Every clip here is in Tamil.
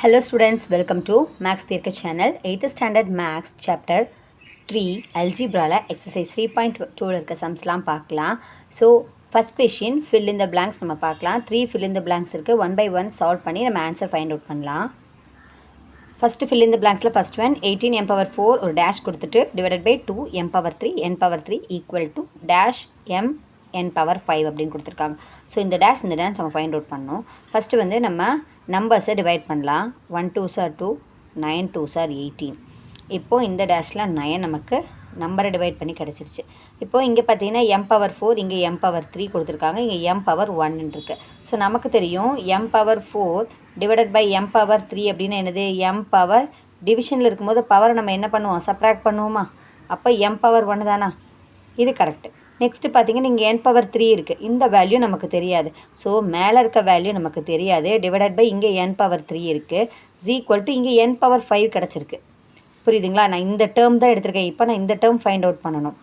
Hello students, welcome to Max Theorka channel. 8th standard Max chapter 3 algebra exercise 3.2 இருக்க சம்ஸ்லாம் பார்க்கலாம். So first question fill in the blanks நம்ம பார்க்கலாம். 3 fill in the blanks இருக்கு. one by one solve பண்ணி நம்ம answer find out பண்ணலாம். First fill in the blanksல first one 18 m power 4 ஒரு dash கொடுத்துட்டு divided by 2 m power 3 n power 3 equal to dash m n power 5 அப்படின்னு கொடுத்துருக்காங்க. ஸோ இந்த டேஷ் நம்ம ஃபைண்ட் அவுட் பண்ணோம். ஃபஸ்ட்டு வந்து நம்ம நம்பர்ஸை டிவைட் பண்ணலாம். 1 2s are 2, 9 2s are 18. இப்போது இந்த டேஷில் 9 நமக்கு நம்பரை டிவைட் பண்ணி கிடச்சிருச்சு. இப்போது இங்கே பார்த்தீங்கன்னா m power 4 இங்கே m power 3 கொடுத்துருக்காங்க, இங்கே m power 1 இருக்கு. ஸோ நமக்கு தெரியும் m power 4 divided by m power 3 அப்படின்னு என்னது, m power டிவிஷனில் இருக்கும்போது பவரை நம்ம என்ன பண்ணுவோம், சப்ராக்ட் பண்ணுவோமா? அப்போ m power 1 தானா? இது கரெக்டு. நெக்ஸ்ட்டு பார்த்தீங்கன்னா இங்கே n power 3 இருக்குது, இந்த வேல்யூ நமக்கு தெரியாது. ஸோ மேலே இருக்க வேல்யூ நமக்கு தெரியாது. டிவைடட் பை இங்கே n power 3 இருக்குது, ஈக்குவல் டு இங்கே n power 5 கிடச்சிருக்கு. புரியுதுங்களா? நான் இந்த டேர்ம் தான் எடுத்திருக்கேன். இப்போ நான் இந்த டேர்ம் ஃபைண்ட் அவுட் பண்ணணும்.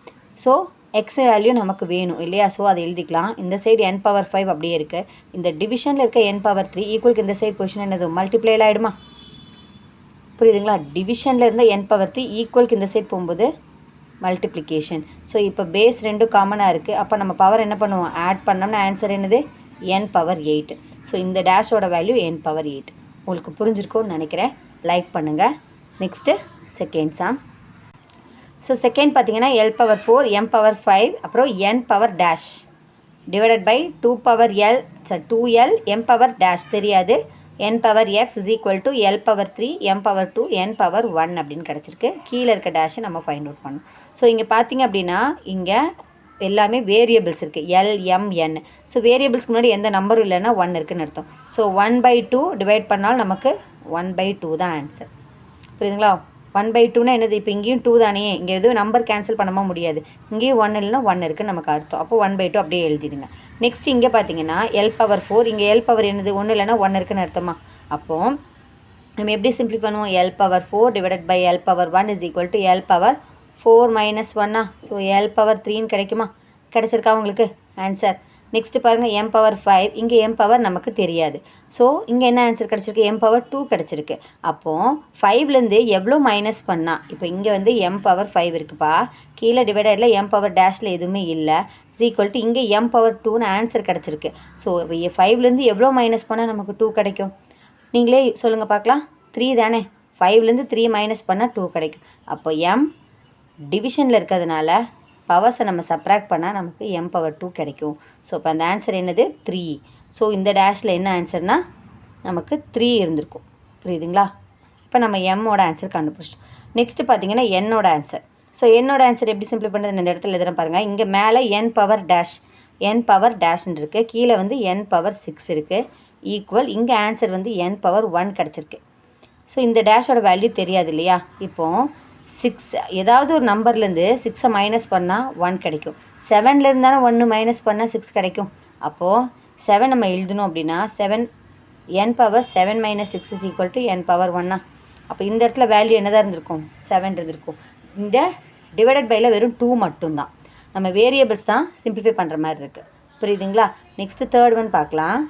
ஸோ எக்ஸ் வேல்யூ நமக்கு வேணும் இல்லையா? ஸோ அதை எழுதிக்கலாம். இந்த சைடு n power 5 அப்படியே இருக்குது. இந்த டிவிஷனில் இருக்க n power 3 ஈக்குவலுக்கு இந்த சைடு பொசிஷன் என்னது, மல்டிப்ளைல ஆகிடுமா? புரியுதுங்களா? டிவிஷனில் இருந்த n power 3 ஈக்குவலுக்கு இந்த சைடு போகும்போது மல்டிப்ளிகேஷன். ஸோ இப்போ பேஸ் ரெண்டும் காமனாக இருக்குது. அப்போ நம்ம பவர் என்ன பண்ணுவோம், ஆட் பண்ணோம்னா ஆன்சர் என்னது, n power 8. ஸோ இந்த டேஷோட வேல்யூ n power 8. உங்களுக்கு புரிஞ்சிருக்கும்னு நினைக்கிறேன். லைக் பண்ணுங்கள். Next second sum. So second பார்த்தீங்கன்னா l power 4 m power 5 அப்புறம் n power dash divided by 2 power l 2l m power dash தெரியாது, n power x is equal to l power 3 m power 2 n power 1 அப்படின்னு கிடச்சிருக்கு. கீழே இருக்க டேஷை நம்ம ஃபைண்ட் அவுட் பண்ணணும். ஸோ இங்கே பார்த்தீங்க அப்படின்னா இங்கே எல்லாமே வேரியபிள்ஸ் இருக்குது, l m n. ஸோ வேரியபிள்ஸ்க்கு முன்னாடி எந்த நம்பரும் இல்லைன்னா 1 இருக்குதுன்னு அர்த்தம். ஸோ 1/2 டிவைட் பண்ணால் நமக்கு 1/2 தான் ஆன்சர். புரியுதுங்களா? 1/2னா என்னது, இப்போ இங்கேயும் 2 தானே, இங்கே எதுவும் நம்பர் கேன்சல் பண்ணாம முடியாது. இங்கேயும் 1 இல்லைன்னா 1 இருக்குதுன்னு நமக்கு அர்த்தம். அப்போ 1/2 அப்படியே எழுதிடுங்க. நெக்ஸ்ட் இங்கே பார்த்தீங்கன்னா l power 4, இங்கே l power என்னது, 1 இல்லைன்னா 1 இருக்குன்னு அர்த்தமா? அப்போது நம்ம எப்படி சிம்பிளி பண்ணுவோம், l power 4 divided by l power 1 is equal to l power 4 minus 1. So l power 3ன்னு கிடைக்குமா? கிடச்சிருக்கா உங்களுக்கு ஆன்சர்? நெக்ஸ்ட்டு பாருங்கள் m power 5, இங்கே m power நமக்கு தெரியாது. ஸோ இங்கே என்ன ஆன்சர் கிடச்சிருக்கு, m power 2 கிடச்சிருக்கு. அப்போது 5லேருந்து எவ்வளோ மைனஸ் பண்ணால், இப்போ இங்கே வந்து m power 5 இருக்குப்பா, கீழே டிவைடரில் m power டேஷில் எதுவுமே இல்லை, ஈக்குவல் டு இங்கே m power 2ன்னு ஆன்சர் கிடச்சிருக்கு. ஸோ 5லேருந்து எவ்வளோ மைனஸ் பண்ணால் நமக்கு 2 கிடைக்கும்? நீங்களே சொல்லுங்கள் பார்க்கலாம். 3 தானே, 5லேருந்து 3 மைனஸ் பண்ணால் 2 கிடைக்கும். அப்போ m டிவிஷனில் இருக்கிறதுனால பவர்ஸை நம்ம சப்ராக்ட் பண்ணால் நமக்கு m power 2 கிடைக்கும். ஸோ இப்போ அந்த ஆன்சர் என்னது, 3. ஸோ இந்த டேஷில் என்ன ஆன்சர்னால் நமக்கு 3 இருந்திருக்கும். புரியுதுங்களா? இப்போ நம்ம எம்மோட ஆன்சர் கண்டுபிடிச்சிட்டோம். நெக்ஸ்ட்டு பார்த்தீங்கன்னா என்னோட ஆன்சர். ஸோ என்னோட ஆன்சர் எப்படி சிம்பிள் பண்ணுறது, இந்த இடத்துல எதிரம் பாருங்கள். இங்கே மேலே n power dash, n power டேஷ்ன்னு இருக்குது, கீழே வந்து n power 6 இருக்குது, ஈக்குவல் இங்கே ஆன்சர் வந்து n power 1 கிடச்சிருக்கு. ஸோ இந்த டேஷோட வேல்யூ தெரியாது இல்லையா? இப்போது 6 ஏதாவது ஒரு நம்பர்லேருந்து 6 மைனஸ் பண்ணால் 1 கிடைக்கும். 7லேருந்து தானே 1 மைனஸ் பண்ணால் 6 கிடைக்கும். அப்போது 7 நம்ம எழுதணும் அப்படின்னா 7 n power 7 minus 6 is equal to n power 1. அப்போ இந்த இடத்துல வேல்யூ என்னதான் இருந்திருக்கும், 7 இருந்திருக்கும். இந்த டிவைடட் பையில் வெறும் 2 மட்டும்தான். நம்ம வேரியபிள்ஸ் தான் சிம்பிளிஃபை பண்ணுற மாதிரி இருக்குது. புரியுதுங்களா? நெக்ஸ்ட்டு தேர்ட் ஒன் பார்க்கலாம்.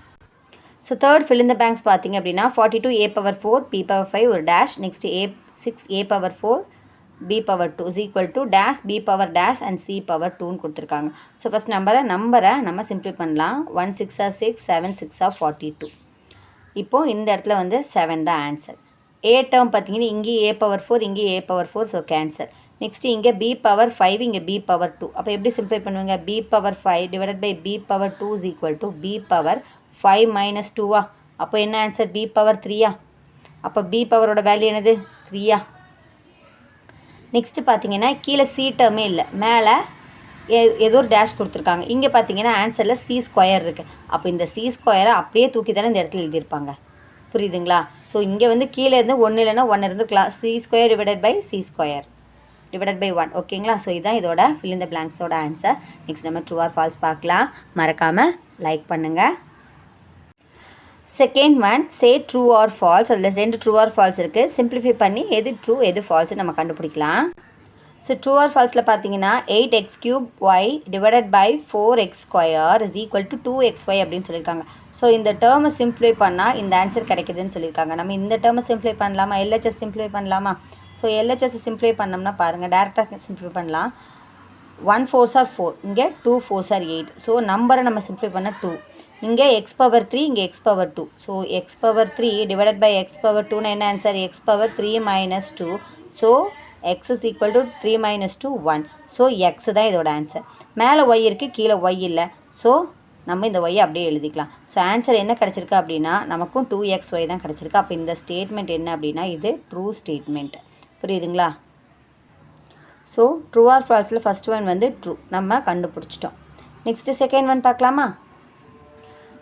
So third fill in the blanks பார்த்தீங்க அப்படின்னா 42 a power 4 p power 5 ஒரு dash, next 6 a power 4 b power 2 is equal to dash b power dash and c power 2ன்னு கொடுத்துருக்காங்க. ஸோ ஃபஸ்ட் நம்பரை நம்ம சிம்பிளி பண்ணலாம். 1 6 are 6, 7 6 are 42. இப்போது இந்த இடத்துல வந்து 7 தான் ஆன்சர். a டேர்ம் பார்த்தீங்கன்னா இங்கே a power 4, இங்கே a power 4, so cancel. Next இங்கே b power 5, இங்கே b power 2. அப்போ எப்படி சிம்பிளை பண்ணுவீங்க, b power 5 divided by b power 2 is equal to b power 5 minus 2. அப்போ என்ன ஆன்சர், b power 3. அப்போ b பவரோட வேல்யூ என்னது, 3. நெக்ஸ்ட்டு பார்த்தீங்கன்னா கீழே சி டேர்மே இல்லை, மேலே ஏதோ ஒரு டேஷ் கொடுத்துருக்காங்க. இங்கே பார்த்தீங்கன்னா ஆன்சரில் சி ஸ்கொயர் இருக்குது. அப்போ இந்த சி ஸ்கொயரை அப்படியே தூக்கி தானே இந்த இடத்துல எழுதியிருப்பாங்க. புரியுதுங்களா? ஸோ இங்கே வந்து கீழே இருந்து 1 இல்லைன்னா 1 இருந்துக்கலாம். C square divided by C square divided by 1. ஓகேங்களா? ஸோ இதுதான் இதோட fill in the blanksோட ஆன்சர். நெக்ஸ்ட் நம்ம ட்ரூ ஆர் ஃபால்ஸ் பார்க்கலாம். மறக்காமல் லைக் பண்ணுங்கள். Second one say true or false. அதில் 2 ட்ரூ ஆர் ஃபால்ஸ் இருக்குது. சிம்பிளிஃபை பண்ணி எது ட்ரூ எது ஃபால்ஸ் நம்ம கண்டுபிடிக்கலாம். ஸோ ட்ரூ ஆர் ஃபால்ஸில் பார்த்தீங்கன்னா 8x³ divided by 4x² is equal to 2xy அப்படின்னு சொல்லியிருக்காங்க. ஸோ இந்த டேர்மை சிம்ப்ளிஃபை பண்ணால் இந்த ஆன்சர் கிடைக்குதுன்னு சொல்லியிருக்காங்க. நம்ம இந்த டேர்மை சிம்ப்ளிஃபை பண்ணலாமா, எல்ஹெச்எஸ் சிம்ப்ளிஃபை பண்ணலாமா? ஸோ எல்ஹெச்எஸ் சிம்ப்ளிஃபை பண்ணோம்னா பாருங்கள், டேரெக்டாக சிம்ப்ளிஃபை பண்ணலாம். 1 4s are 4, இங்கே 2 4s are 8. ஸோ நம்பரை நம்ம சிம்ப்ளிஃபை பண்ண 2, இங்கே x⁻3, இங்கே x⁻2. So x⁻3 divided by x⁻2னா என்ன answer? x⁻3 - 2. So x is equal to 3 - 2 1. So x தான் இதோட ஆன்சர். மேலே y இருக்குது, கீழே y இல்லை. ஸோ நம்ம இந்த y அப்படியே எழுதிக்கலாம். ஸோ ஆன்சர் என்ன கிடச்சிருக்கு அப்படின்னா நமக்கும் 2xy தான் கிடச்சிருக்கு. அப்போ இந்த ஸ்டேட்மெண்ட் என்ன அப்படின்னா இது ட்ரூ ஸ்டேட்மெண்ட். புரியுதுங்களா? ஸோ ட்ரூ ஆர் ஃபால்ஸில் ஃபஸ்ட் ஒன் வந்து ட்ரூ நம்ம கண்டுபிடிச்சிட்டோம். நெக்ஸ்ட்டு செகண்ட் ஒன் பார்க்கலாமா?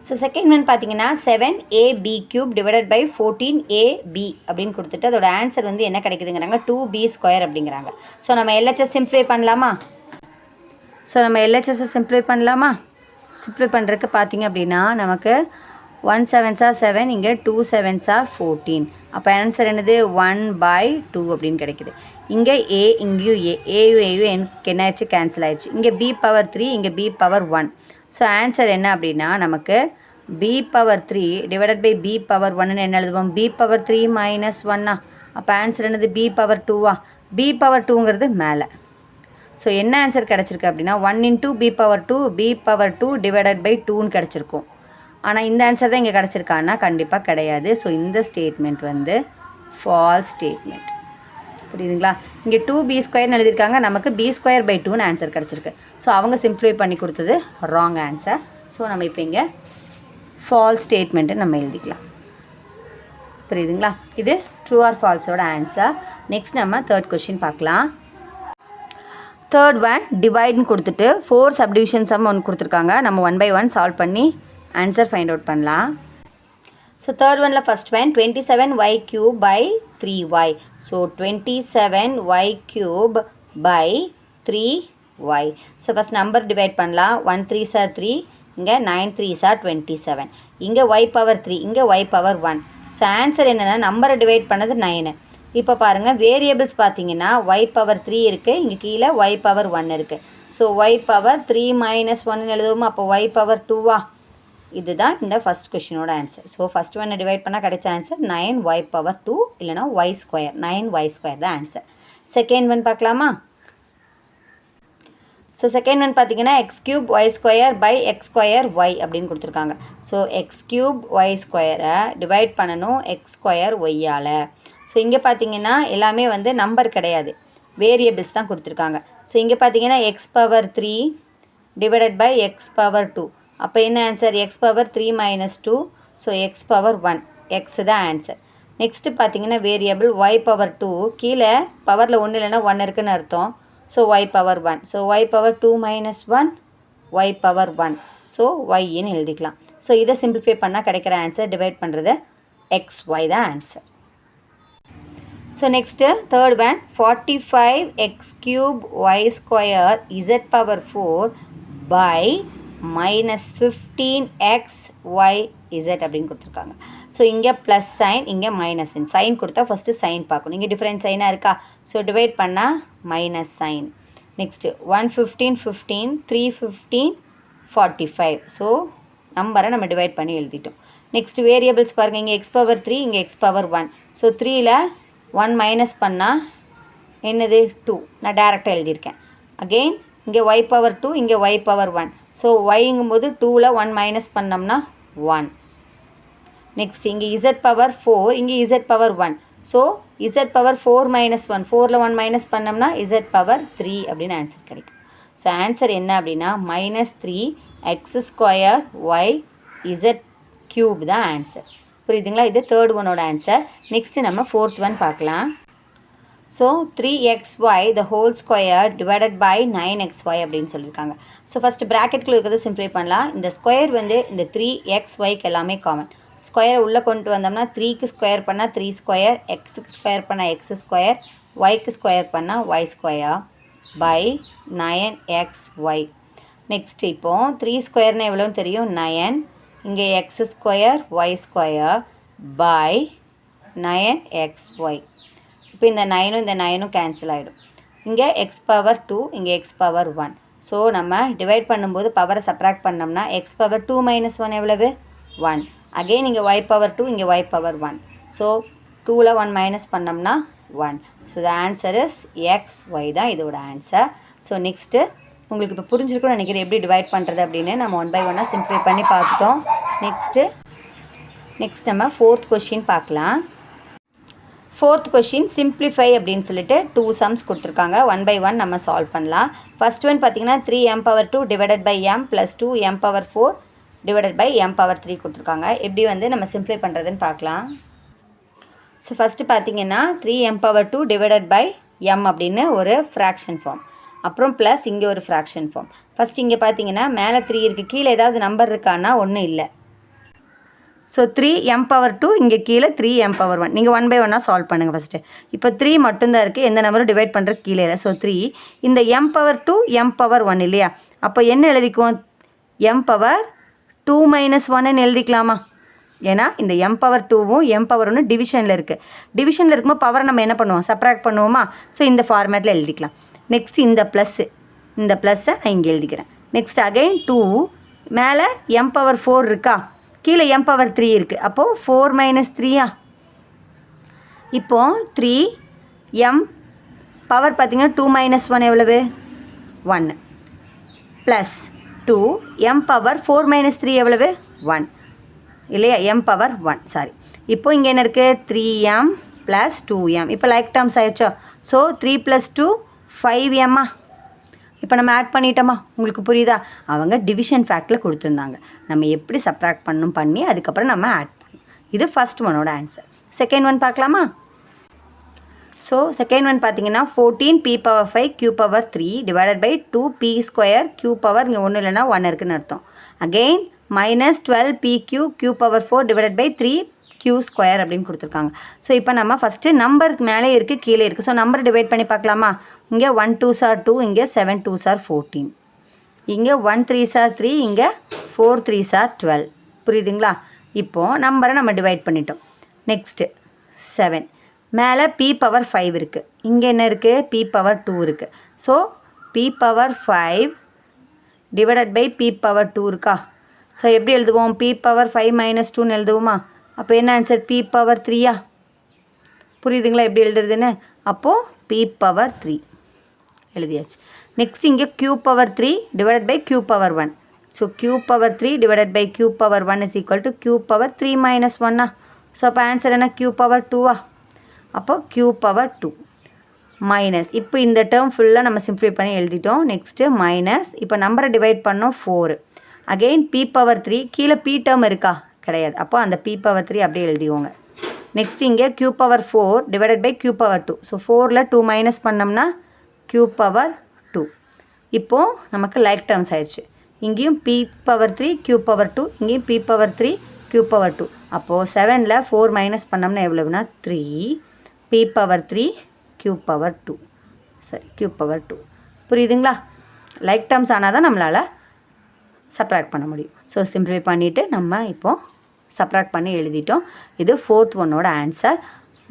ஸோ செகண்ட் ஒன் பார்த்தீங்கன்னா 7ab³ டிவைடட் பை 14ab அப்படின்னு கொடுத்துட்டு அதோட ஆன்சர் வந்து என்ன கிடைக்குதுங்கிறாங்க? 2b² அப்படிங்கிறாங்க. ஸோ நம்ம எல்ஹெச்எஸ் சிம்ப்ளிஃபை பண்ணலாமா? சிம்ப்ளிஃபை பண்ணுறதுக்கு பார்த்தீங்க அப்படின்னா நமக்கு 1 7s are 7, இங்கே 2 7s are 14. அப்போ ஆன்சர் என்னது? 1/2 அப்படின்னு கிடைக்குது. இங்கே a, இங்கேயும் ஏயும் எனக்கு என்ன ஆயிடுச்சு? கேன்சல் ஆயிடுச்சு. இங்கே b⁻3, இங்கே b⁻1. ஸோ ஆன்சர் என்ன அப்படின்னா நமக்கு b⁻3 டிவைடட் பை b⁻1ன்னு என்ன எழுதுவோம்? b⁻3 - 1. அப்போ ஆன்சர் என்னது? b⁻2. b⁻2ங்கிறது மேலே. ஸோ என்ன ஆன்சர் கிடச்சிருக்கு அப்படின்னா 1 × b⁻2 டிவைடட் பை 2ன்னு கிடச்சிருக்கும். ஆனால் இந்த ஆன்சர் தான் இங்கே கிடச்சிருக்கான்னா கண்டிப்பாக கிடையாது. ஸோ இந்த ஸ்டேட்மெண்ட் வந்து ஃபால்ஸ் ஸ்டேட்மெண்ட். புரியுதுங்களா? இங்கே 2b² எழுதியிருக்காங்க, நமக்கு b²/2ன்னு ஆன்சர் கிடச்சிருக்கு. ஸோ அவங்க சிம்ப்ளிஃபை பண்ணி கொடுத்தது ராங் ஆன்சர். ஸோ நம்ம இப்போ இங்கே ஃபால்ஸ் ஸ்டேட்மெண்ட்டு நம்ம எழுதிக்கலாம். புரியுதுங்களா? இது ட்ரூ ஆர் ஃபால்ஸோட ஆன்சர். நெக்ஸ்ட் நம்ம தேர்ட் கொஷின் பார்க்கலாம். தேர்ட் ஒன் டிவைட்னு கொடுத்துட்டு 4 சப்டிவிஷன் சம் ஒன்று கொடுத்துருக்காங்க. நம்ம 1 by 1 சால்வ் பண்ணி ஆன்சர் ஃபைண்ட் அவுட் பண்ணலாம். ஸோ தேர்ட் ஒனில் first one 27y³ by 3y. So 27y³ by 3y. So first number divide பண்ணலாம். 1 3s are 3, இங்கே 9 3s are 27. இங்கே y⁻3, இங்கே y⁻1. ஸோ ஆன்சர் என்னென்னா நம்பரை டிவைட் பண்ணது 9. இப்போ பாருங்கள் வேரியபிள்ஸ் பார்த்தீங்கன்னா y⁻3 இருக்குது, இங்கே கீழே y⁻1 இருக்குது. So y⁻3 - 1 எழுதுவோமா? அப்போ y⁻2. இதுதான் இந்த ஃபஸ்ட் கொஷினோட ஆன்சர். ஸோ ஃபஸ்ட் ஒன்னை டிவைட் பண்ணால் கிடைச்ச ஆன்சர் 9y⁻2 இல்லைனா y², 9y² தான் ஆன்சர். செகண்ட் ஒன் பார்க்கலாமா? ஸோ செகண்ட் ஒன் பார்த்தீங்கன்னா x³ y² by x² அப்படின்னு கொடுத்துருக்காங்க. ஸோ x³ y² டிவைட் பண்ணணும் x² y-ஆல். ஸோ இங்கே பார்த்தீங்கன்னா எல்லாமே வந்து நம்பர் கிடையாது, வேரியபிள்ஸ் தான் கொடுத்துருக்காங்க. ஸோ இங்கே பார்த்தீங்கன்னா x⁻3 டிவைடட் பை x⁻2. அப்போ என்ன answer? x⁻3 - 2. So x⁻1, x தான் ஆன்சர். நெக்ஸ்ட்டு பார்த்தீங்கன்னா வேரியபிள் y⁻2, கீழே பவரில் 1 இல்லைன்னா 1 இருக்குதுன்னு அர்த்தம். So y⁻1. So y⁻2 - 1 y⁻1. So y-ன்னு எழுதிக்கலாம். ஸோ இதை சிம்பிளிஃபை பண்ணால் கிடைக்கிற ஆன்சர் டிவைட் பண்ணுறது xy தான் answer. So next third one 45x³ y² z⁴ by -15xyz அப்படின்னு கொடுத்துருக்காங்க. ஸோ இங்கே ப்ளஸ் சைன், இங்கே மைனஸ் சைன். சைன் கொடுத்தா ஃபஸ்ட்டு சைன் பார்க்கணும். இங்கே டிஃப்ரெண்ட் சைனாக இருக்கா? ஸோ டிவைட் பண்ணால் மைனஸ் சைன். நெக்ஸ்ட்டு 115 15 315 45. ஸோ நம்பரை நம்ம டிவைட் பண்ணி எழுதிட்டோம். நெக்ஸ்ட் வேரியபிள்ஸ் பாருங்கள், இங்கே x⁻3, இங்கே x⁻1. ஸோ 3ல் 1 மைனஸ் பண்ணால் என்னது? 2. நான் டேரெக்டாக எழுதியிருக்கேன். அகெயின் இங்கே y⁻2, இங்கே y⁻1. ஸோ yங்கும்போது 2ல் 1 மைனஸ் பண்ணோம்னா 1. நெக்ஸ்ட் இங்கே z⁻4, இங்கே z⁻1. ஸோ z⁻4 - 1, 4ல் 1 மைனஸ் பண்ணோம்னா z⁻3 அப்படின்னு ஆன்சர் கிடைக்கும். ஸோ ஆன்சர் என்ன அப்படின்னா -3x² y z³ தான் ஆன்சர். புரியுதுங்களா? இது தேர்ட் ஒனோட ஆன்சர். நெக்ஸ்ட்டு நம்ம ஃபோர்த் ஒன் பார்க்கலாம். So 3xy ² divided by 9xy அப்படின்னு சொல்லியிருக்காங்க. ஸோ ஃபஸ்ட்டு ப்ராக்கெட்குள்ளே இருக்கிறது சிம்ப்ளிஃபை பண்ணலாம். இந்த ஸ்கொயர் வந்து இந்த 3xyக்கு எல்லாமே காமன். ஸ்கொயரை உள்ளே கொண்டு வந்தோம்னா 3க்கு ஸ்கொயர் பண்ணால் 3², எக்ஸுக்கு ஸ்கொயர் பண்ணால் x², ஒய்க்கு ஸ்கொயர் பண்ணால் y² பை 9xy. நெக்ஸ்ட் இப்போது 3² எவ்வளோன்னு தெரியும்? 9. இங்கே x² y² பை 9xy. இப்போ இந்த 9ம் இந்த 9ம் கேன்சல் ஆகிடும். இங்கே எக்ஸ் பவர் 2 இங்கே எக்ஸ் பவர் 1. ஸோ நம்ம டிவைட் பண்ணும்போது பவரை சப்ராக்ட் பண்ணோம்னா எக்ஸ் பவர் 2 மைனஸ் 1 எவ்வளவு 1. அகெயின் இங்கே ஒய் பவர் 2 இங்கே ஒய் பவர் 1. ஸோ 2ல் 1 மைனஸ் பண்ணோம்னா 1. So the answer is X Y தான் இதோட ஆன்சர். ஸோ நெக்ஸ்ட்டு உங்களுக்கு இப்போ புரிஞ்சிருக்கும்னு நினைக்கிறேன் எப்படி டிவைட் பண்ணுறது அப்படின்னு. நம்ம 1 by 1 சிம்ப்ளிஃபை பண்ணி பார்த்துட்டோம். நெக்ஸ்ட் நம்ம 4th கொஷின் பார்க்கலாம். 4th கொஷின் சிம்ப்ளிஃபை அப்படின்னு சொல்லிட்டு 2 சம்ஸ் கொடுத்துருக்காங்க. 1 by 1 நம்ம சால்வ் பண்ணலாம். ஃபர்ஸ்ட் ஒன் பார்த்தீங்கன்னா 3m power 2 divided by m plus 2m power 4 divided by m power 3 கொடுத்துருக்காங்க. எப்படி வந்து நம்ம சிம்ப்ளிஃபை பண்ணுறதுன்னு பார்க்கலாம். ஸோ ஃபஸ்ட்டு பார்த்தீங்கன்னா 3m power 2 divided by m அப்படின்னு ஒரு ஃப்ராக்ஷன் ஃபார்ம், அப்புறம் ப்ளஸ் இங்கே ஒரு ஃப்ராக்ஷன் ஃபார்ம். ஃபஸ்ட் இங்கே பார்த்தீங்கன்னா மேலே 3 இருக்குது, கீழே ஏதாவது நம்பர் இருக்கான்னா ஒன்றும் இல்லை. ஸோ 3m power 2 இங்கே கீழே 3m power 1. நீங்கள் 1 by 1 சால்வ் பண்ணுங்கள் ஃபஸ்ட்டு. இப்போ 3 மட்டும்தான் இருக்குது, எந்த நம்பரும் டிவைட் பண்ணுற கீழே இல்லை. ஸோ 3 இந்த m power 2 m power 1 இல்லையா, அப்போ என்ன எழுதிக்குவோம் m power 2 minus 1ன்னு எழுதிக்கலாமா? ஏன்னா இந்த m power 2வும் m power 1 டிவிஷனில் இருக்குது. டிவிஷனில் இருக்கும்போது பவரை நம்ம என்ன பண்ணுவோம் சப்ராக்ட் பண்ணுவோமா? ஸோ இந்த ஃபார்மேட்டில் எழுதிக்கலாம். நெக்ஸ்ட் இந்த ப்ளஸ்ஸை நான் இங்கே எழுதிக்கிறேன். நெக்ஸ்ட் அகைன் 2 மேலே m power 4 இருக்கா, கீழே m power 3 இருக்குது. அப்போது 4 minus 3யா? இப்போது 3m பவர் பார்த்திங்கன்னா 2 minus 1 எவ்வளவு 1 ப்ளஸ் 2m power 4 minus 3 எவ்வளவு 1 இல்லையா, m power 1 சாரி. இப்போது இங்கே என்ன இருக்குது 3m ப்ளஸ் 2m. இப்போ லைக் டேர்ம்ஸ் ஆயிடுச்சோ. So 3 + 2 5m. இப்போ நம்ம ஆட் பண்ணிட்டோமா? உங்களுக்கு புரியுதா? அவங்க டிவிஷன் ஃபேக்டில் கொடுத்துருந்தாங்க, நம்ம எப்படி சப்ராக்ட் பண்ணி அதுக்கப்புறம் நம்ம ஆட் பண்ணணும். இது ஃபர்ஸ்ட் ஒனோட ஆன்சர். செகண்ட் ஒன் பார்க்கலாமா? ஸோ செகண்ட் ஒன் பார்த்தீங்கன்னா 14p power 5 q power 3 divided by 2p square q power இங்கே ஒன்றும் இல்லைன்னா 1 இருக்குன்னு அர்த்தம். Again minus 12pq q power 4 divided by 3q square அப்படின்னு கொடுத்துருக்காங்க. ஸோ இப்போ நம்ம ஃபஸ்ட்டு நம்பருக்கு மேலே இருக்குது கீழே இருக்குது. ஸோ நம்பர் டிவைட் பண்ணி பார்க்கலாமா? இங்கே 1 2s are 2, இங்கே 7 2s are 14, இங்கே 1 3s are 3, இங்கே 4 3s are 12. புரியுதுங்களா? இப்போது நம்பரை நம்ம டிவைட் பண்ணிட்டோம். நெக்ஸ்ட்டு 7 மேலே p பவர் 5 இருக்குது, இங்கே என்ன இருக்குது p பவர் 2 இருக்குது. So p power 5 divided by p power 2 இருக்கா. ஸோ எப்படி எழுதுவோம்? p பவர் 5 மைனஸ் 2ன்னு எழுதுவோமா? அப்போ என்ன ஆன்சர் p பவர் 3யா? புரியுதுங்களா எப்படி எழுதுறதுன்னு? அப்போது p பவர் 3 எழுதியாச்சு. நெக்ஸ்ட் இங்கே q power 3 divided by q power 1. So q power 3 divided by q power 1 is equal to q power 3 minus 1. So அப்போ ஆன்சர் என்ன q பவர் 2வா? அப்போ q பவர் 2 மைனஸ், இப்போ இந்த டேர்ம் ஃபுல்லாக நம்ம சிம்ப்ளிஃபை பண்ணி எழுதிட்டோம். நெக்ஸ்ட்டு மைனஸ், இப்போ நம்பரை டிவைட் பண்ணோம் 4. அகெயின் p பவர் 3, கீழே p டேர்ம் இருக்கா கிடையாது, அப்போ அந்த p பவர் 3 அப்படியே எழுதிவோங்க. நெக்ஸ்ட் இங்கே q power 4 divided by q power 2. So 4ல் 2 மைனஸ் பண்ணோம்னா q பவர் 2. இப்போது நமக்கு லைக் டேர்ம்ஸ் ஆயிடுச்சு. இங்கேயும் p பவர் 3 q பவர் 2, இங்கேயும் p பவர் 3 q பவர் 2. அப்போது 7ல் 4 மைனஸ் பண்ணோம்னா எவ்வளவுனா 3 p பவர் 3 q பவர் 2. சரி q பவர் 2. புரியுதுங்களா? லைக் டேர்ம்ஸ் ஆனால் தான் நம்மளால் சப்ராக்ட் பண்ண முடியும். ஸோ சிம்ப்ளிஃபை பண்ணிவிட்டு நம்ம இப்போது சப்ராக்ட் பண்ணி எழுதிட்டோம். இது 4th ஒன்னோட ஆன்சர்.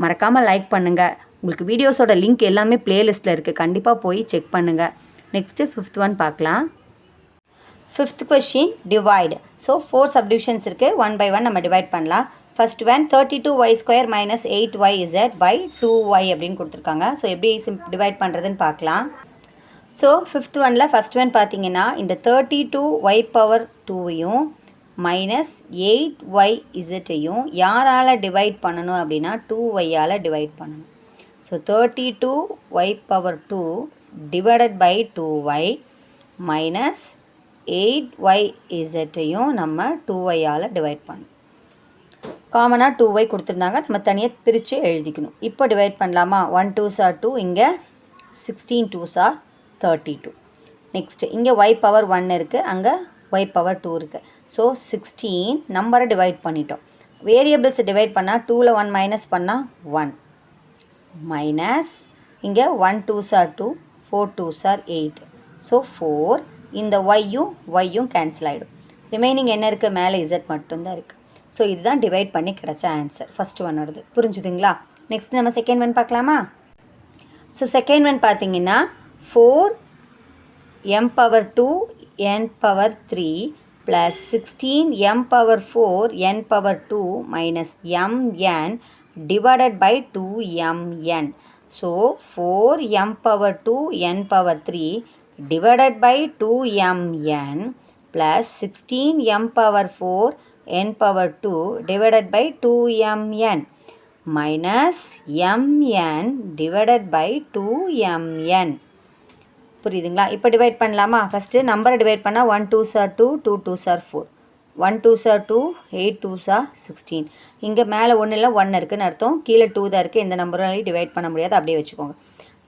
மறக்காமல் லைக் பண்ணுங்கள். உங்களுக்கு வீடியோஸோட லிங்க் எல்லாமே ப்ளேலிஸ்ட்டில் இருக்குது, கண்டிப்பாக போய் செக் பண்ணுங்கள். நெக்ஸ்ட்டு 5th ஒன் பார்க்கலாம். 5th question divide. So 4 subdivisions இருக்குது, 1 by 1 நம்ம டிவைட் பண்ணலாம். First one 32y² minus 8yz by 2y அப்படின்னு கொடுத்துருக்காங்க. ஸோ எப்படி டிவைட் பண்ணுறதுன்னு பார்க்கலாம். ஸோ 5th ஒனில் ஃபஸ்ட் ஒன் பார்த்தீங்கன்னா இந்த 32y பவர் 2வையும் மைனஸ் 8yzஐயும் யாரால் டிவைட் பண்ணணும் அப்படின்னா 2yயால் டிவைட் பண்ணணும். So 32y power 2 divided by 2y minus 8yzஐயும் நம்ம 2yயால் டிவைட் பண்ணணும். காமனாக 2y கொடுத்துருந்தாங்க, நம்ம தனியாக பிரித்து எழுதிக்கணும். இப்போ டிவைட் பண்ணலாமா? 1 2s are 2, இங்கே 16 2s are 32. நெக்ஸ்ட்டு இங்கே y பவர் 1 இருக்குது, அங்கே y பவர் 2 இருக்குது. ஸோ 16 நம்பரை டிவைட் பண்ணிட்டோம். வேரியபிள்ஸை டிவைட் பண்ணால் 2ல் 1 மைனஸ் பண்ணால் 1 மைனஸ் இங்கே 1 2s are 2, 4 2s are 8. So 4 இந்த yயும் கேன்சல் ஆகிடும். ரிமைனிங் என்ன இருக்குது? மேலே z மட்டும்தான் இருக்குது. ஸோ இதுதான் டிவைட் பண்ணி கிடச்ச ஆன்சர் ஃபஸ்ட் ஒன்னோடது. புரிஞ்சுதுங்களா? நெக்ஸ்ட் நம்ம செகண்ட் ஒன் பார்க்கலாமா? ஸோ செகண்ட் ஒன் பார்த்தீங்கன்னா 4m power 2 n power 3 plus 16m power 4 n power 2 minus mn divided by 2mn. So 4m power 2 n power 3 divided by 2mn plus 16m power 4 n power 2 divided by 2mn minus mn divided by 2mn. புரியுதுங்களா? இப்போ டிவைட் பண்ணலாமா? ஃபஸ்ட்டு நம்பரை டிவைட் பண்ணால் 1 2s are 2, 2 2s are 4, 1 2s are 2, 8 2s are 16. இங்கே மேலே ஒன்று இல்லை 1 இருக்குதுன்னு அர்த்தம், கீழே 2 தான் இருக்குது, எந்த நம்பராலையும் டிவைட் பண்ண முடியாது, அப்படியே வச்சுக்கோங்க.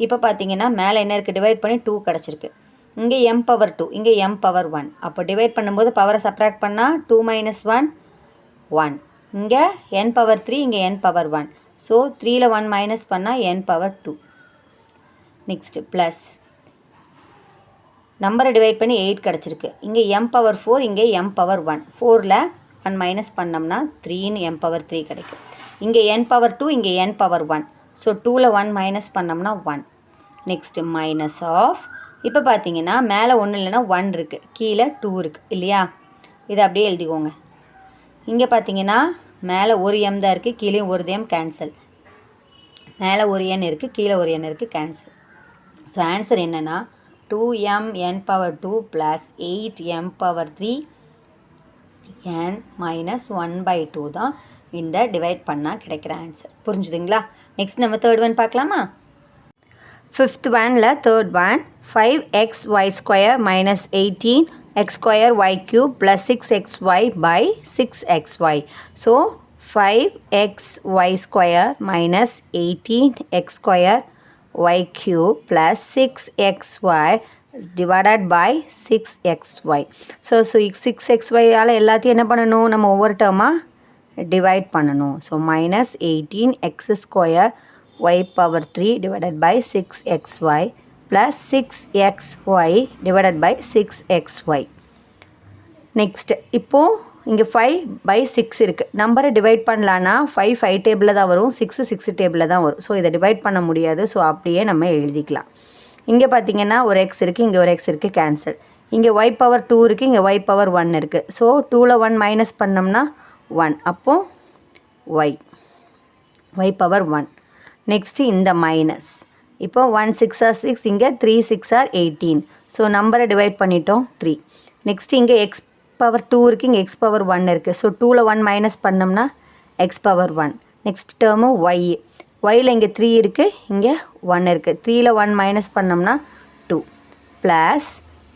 இப்போ பார்த்தீங்கன்னா மேலே என்ன இருக்குது, டிவைட் பண்ணி 2 கிடச்சிருக்கு. இங்கே m பவர் 2, இங்கே m பவர் 1. அப்போ டிவைட் பண்ணும்போது பவரை சப்ராக்ட் பண்ணால் 2 minus 1 1. இங்கே n பவர் 3, இங்கே n பவர் 1. ஸோ 3ல் 1 மைனஸ் பண்ணால் n பவர் 2. நெக்ஸ்ட்டு ப்ளஸ் நம்பரை டிவைட் பண்ணி 8 கிடச்சிருக்கு. இங்கே m பவர் 4, இங்கே m பவர் 1. 4ல் 1 மைனஸ் பண்ணோம்னா 3ன்னு m பவர் 3 கிடைக்கும். இங்கே n பவர் 2, இங்கே n பவர் 1. ஸோ 2ல் 1 மைனஸ் பண்ணோம்னா 1. நெக்ஸ்ட்டு மைனஸ் ஆஃப், இப்போ பார்த்தீங்கன்னா மேலே ஒன்றும் இல்லைன்னா 1 இருக்குது, கீழே 2 இருக்குது இல்லையா? இதை அப்படியே எழுதிக்கோங்க. இங்கே பார்த்தீங்கன்னா மேலே ஒரு m தான் இருக்குது, கீழே ஒரு m கேன்சல். மேலே ஒரு n இருக்குது, கீழே ஒரு n இருக்குது, கேன்சல். ஸோ ஆன்சர் என்னென்னா 2m n power 2 plus 8m power 3 n minus 1 by 2 தான் இந்த டிவைட் பண்ணால் கிடைக்கிற ஆன்சர். புரிஞ்சுதுங்களா? நெக்ஸ்ட் நம்ம தேர்ட் ஒன் பார்க்கலாமா? ஃபிஃப்த் ஒனில் third one 5xy square minus 18x square y cube plus 6xy by 6xy. So 5xy square minus 18x square y cube plus 6xy divided by 6xy. So 6xy all எல்லாத்தையும் என்ன பண்ணணும், நம்ம ஒவ்வொரு டேர்மாக டிவைட் பண்ணணும். So minus 18x square y power 3 divided by 6xy plus 6xy divided by 6xy. Next இப்போது இங்கே 5/6 இருக்குது. நம்பரை டிவைட் பண்ணலான்னா 5 டேபிளில் தான் வரும், 6 டேபிளில் தான் வரும். ஸோ இதை டிவைட் பண்ண முடியாது. ஸோ அப்படியே நம்ம எழுதிக்கலாம். இங்கே பார்த்தீங்கன்னா ஒரு எக்ஸ் இருக்குது, இங்கே ஒரு எக்ஸ் இருக்குது, கேன்சல். இங்கே y பவர் 2 இருக்குது, இங்கே y பவர் 1 இருக்குது. ஸோ 2ல் 1 மைனஸ் பண்ணோம்னா 1. அப்போது y பவர் 1. நெக்ஸ்ட்டு இந்த மைனஸ். இப்போ 1 6 are 6, இங்கே 3 6 are 18. ஸோ நம்பரை டிவைட் பண்ணிட்டோம் 3. நெக்ஸ்ட்டு இங்கே எக்ஸ் பவர் 2 இருக்குது, இங்கே எக்ஸ் பவர் 1 இருக்குது. ஸோ 2ல் 1 மைனஸ் பண்ணோம்னா எக்ஸ் பவர் 1. நெக்ஸ்ட் டேர்மு ஒயில் இங்கே 3 இருக்குது, இங்கே 1 இருக்குது. 3ல் 1 மைனஸ் பண்ணோம்னா 2 ப்ளஸ்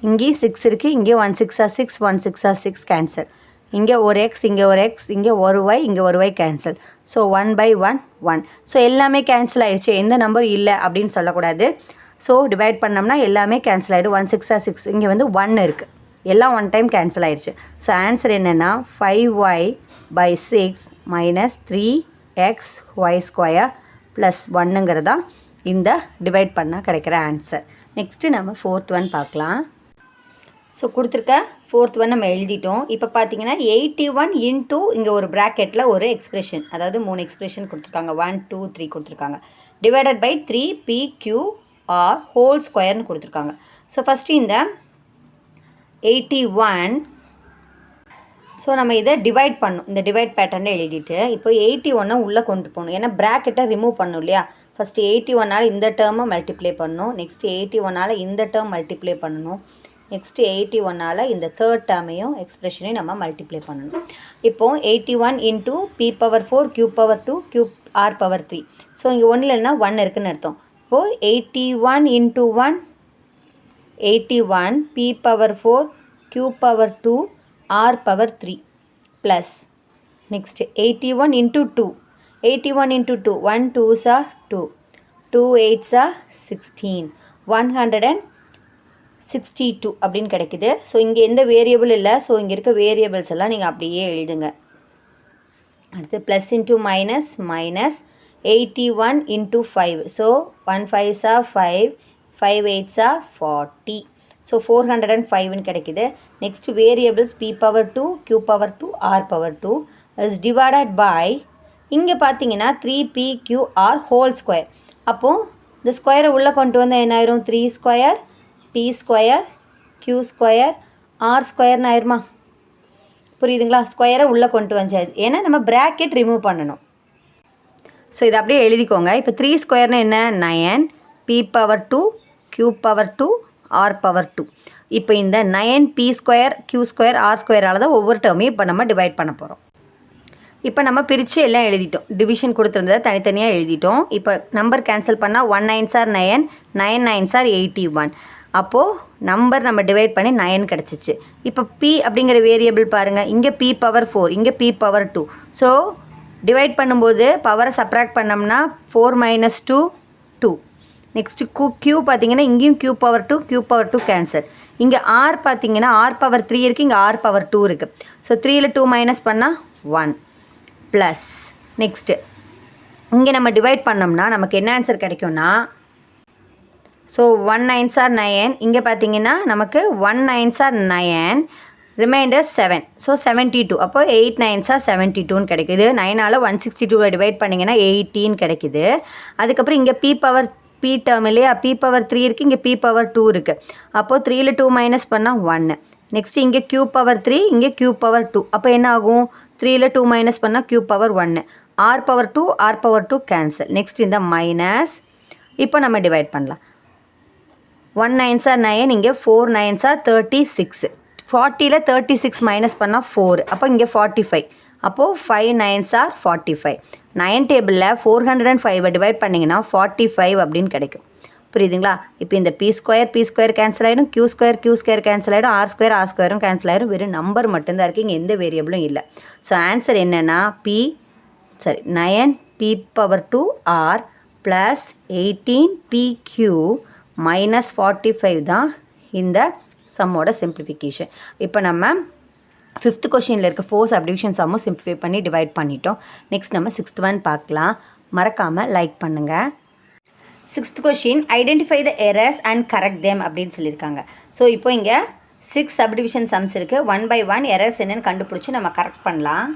இங்கே 6 இருக்குது, இங்கே 1 6 are 6, 1 6 are 6, கேன்சல். இங்கே ஒரு எக்ஸ், இங்கே ஒரு எக்ஸ், இங்கே ஒரு ஒய், இங்கே ஒரு ஒய், கேன்சல். ஸோ 1/1 1. ஸோ எல்லாமே கேன்சல் ஆகிடுச்சு, எந்த நம்பர் இல்லை அப்படின்னு சொல்லக்கூடாது. ஸோ டிவைட் பண்ணோம்னா எல்லாமே கேன்சல் ஆகிடும். 1 6 are 6, இங்கே வந்து 1 இருக்குது, எல்லாம் 1 டைம் கேன்சல் ஆயிடுச்சு. ஸோ ஆன்சர் என்னென்னா 5y/6 minus 3xy square plus 1ங்கிறது தான் இந்த டிவைட் பண்ணால் கிடைக்கிற ஆன்சர். நெக்ஸ்ட்டு நம்ம ஃபோர்த் ஒன் பார்க்கலாம். ஸோ கொடுத்துருக்க ஃபோர்த் ஒன் நம்ம எழுதிட்டோம். இப்போ பார்த்தீங்கன்னா 81 இன்ட்டு இங்கே ஒரு ப்ராக்கெட்டில் ஒரு எக்ஸ்ப்ரெஷன், அதாவது 3 எக்ஸ்ப்ரெஷன் கொடுத்துருக்காங்க, 1 2 3 கொடுத்துருக்காங்க, டிவைடட் பை 3pqr ஹோல் ஸ்கொயர்னு கொடுத்துருக்காங்க. ஸோ ஃபஸ்ட்டு இந்த 81, ஸோ நம்ம இதை டிவைட் பண்ணணும். இந்த டிவைட் பேட்டர்னில் எழுதிட்டு இப்போ 81 உள்ளே கொண்டு போகணும், ஏன்னா ப்ராக்கெட்டை ரிமூவ் பண்ணணும் இல்லையா? ஃபஸ்ட்டு 81ஆல் இந்த டேர்மை மல்டிப்ளை பண்ணணும், நெக்ஸ்ட்டு 81ஆல் இந்த டேர்ம் மல்டிப்ளை பண்ணணும், நெக்ஸ்ட்டு 81ஆல் இந்த தேர்ட் டேர்மையும் எக்ஸ்ப்ரெஷனையும் நம்ம மல்டிப்ளை பண்ணணும். இப்போது 81 into p power 4 q power 2 q r power 3. So இங்கே 1 இல்லைன்னா 1 இருக்குதுன்னு அர்த்தம். இப்போது 81 into 1 81 p power 4 q power 2 r power 3 plus next 81 into 2, 81 into 2 1 2s are 2, 2 8s are 16, 162 அப்படின்னு கிடைக்குது. ஸோ இங்கே எந்த வேரியபிள் இல்லை, ஸோ இங்கே இருக்க வேரியபிள்ஸ் எல்லாம் நீங்கள் அப்படியே எழுதுங்க. அடுத்து plus into minus minus 81 into 5, so 1 5s are 5, 5 8s are 40. So 405ன்னு கிடைக்குது. Next variables p power 2 q power 2 r power 2 is divided by இங்கே பார்த்தீங்கன்னா 3pqr ஹோல் ஸ்கொயர். அப்போது இந்த ஸ்கொயரை உள்ளே கொண்டு வந்தால் என்ன ஆயிரும் 3 square P square Q square R ஸ்கொயர்னு ஆயிருமா? புரியுதுங்களா? ஸ்கொயரை உள்ளே கொண்டு வந்தாச்சு, ஏன்னா நம்ம ப்ராக்கெட் ரிமூவ் பண்ணணும். ஸோ இதை அப்படியே எழுதிக்கோங்க. இப்போ 3 ஸ்கொயர்னு என்ன 9 P power 2 Q power 2 R power 2. இப்போ இந்த 9 P square Q square R ஸ்கொயரால் தான் ஒவ்வொரு டேர்மையும் இப்போ நம்ம டிவைட் பண்ண போகிறோம். இப்போ நம்ம பிரித்து எல்லாம் எழுதிட்டோம். டிவிஷன் கொடுத்துருந்ததை தனித்தனியாக எழுதிட்டோம். இப்போ நம்பர் கேன்சல் பண்ணால் 1 9s are 9, 9 9s are 81. அப்போது நம்பர் நம்ம டிவைட் பண்ணி 9 கிடச்சிச்சு. இப்போ பி அப்படிங்கிற வேரியபிள் பாருங்கள், இங்கே பி பவர் 4, இங்கே பி பவர் 2. ஸோ டிவைட் பண்ணும்போது பவரை சப்ராக்ட் பண்ணோம்னா 4 - 2 2. நெக்ஸ்ட்டு க்யூ பார்த்தீங்கன்னா இங்கேயும் Q power 2 Q power 2 cancel. இங்கே ஆர் பார்த்தீங்கன்னா ஆர் பவர் 3 இருக்குது, இங்கே ஆர் பவர் 2 இருக்குது. ஸோ 3ல் 2 மைனஸ் பண்ணால் 1 ப்ளஸ் நெக்ஸ்ட்டு இங்கே நம்ம டிவைட் பண்ணோம்னா நமக்கு என்ன ஆன்சர் கிடைக்கும்னா, ஸோ 1 9s are 9, இங்கே பார்த்தீங்கன்னா நமக்கு 1 9s are 9, ரிமைண்டர் 7, ஸோ 72. அப்போ 8 9s are 72ன்னு கிடைக்குது. 9ஆல் 162 டிவைட் பண்ணிங்கன்னா 18 கிடைக்குது. அதுக்கப்புறம் இங்கே பி பவர் பி டேர்ம் இல்லையா, பி பவர் 3 இருக்குது, இங்கே பி பவர் 2 இருக்குது. அப்போது 3ல் 2 மைனஸ் பண்ணால் 1. நெக்ஸ்ட்டு இங்கே க்யூ பவர் 3, இங்கே க்யூ பவர் 2. அப்போ என்ன ஆகும், 3ல் 2 மைனஸ் பண்ணால் Q power 1, R power 2 R power 2 cancel. Next இந்த மைனஸ் இப்போ நம்ம டிவைட் பண்ணலாம். 1 9s are 9, இங்கே 4 9s are 36. 40ல் 36 மைனஸ் பண்ணால் 4, அப்போ இங்கே 45. அப்போது 5 9s are 45. 9 டேபிளில் 405 டிவைட் பண்ணிங்கன்னா 45 அப்படின்னு கிடைக்கும். புரியுதுங்களா? இப்போ இந்த பி ஸ்கொயர் கேன்சல் ஆகிடும், க்யூ ஸ்கொயர் கேன்சல் ஆகிடும், ஆர் ஸ்கொயரும் கேன்சல் ஆகிடும். வெறும் நம்பர் மட்டும்தான் இருக்குது, இங்கே எந்த வேரியபிளும் இல்லை. ஸோ ஆன்சர் என்னென்னா 9 P power 2 R plus 18 P Q minus 45 தான் இந்த சம்மோட சிம்பிளிஃபிகேஷன். இப்போ நம்ம 5th கொஷினில் இருக்க 4 சப்டிவிஷன் சம்மும் சிம்பிளிஃபை பண்ணி டிவைட் பண்ணிட்டோம். நெக்ஸ்ட் நம்ம 6th ஒன் பார்க்கலாம். மறக்காமல் லைக் பண்ணுங்கள். 6th question identify the errors and correct them அப்படின்னு சொல்லியிருக்காங்க. ஸோ இப்போ இங்கே 6 சப்டிவிஷன் சம்ஸ் இருக்குது. 1 by 1 எரர்ஸ் என்னென்னு கண்டுபிடிச்சி நம்ம கரெக்ட் பண்ணலாம்.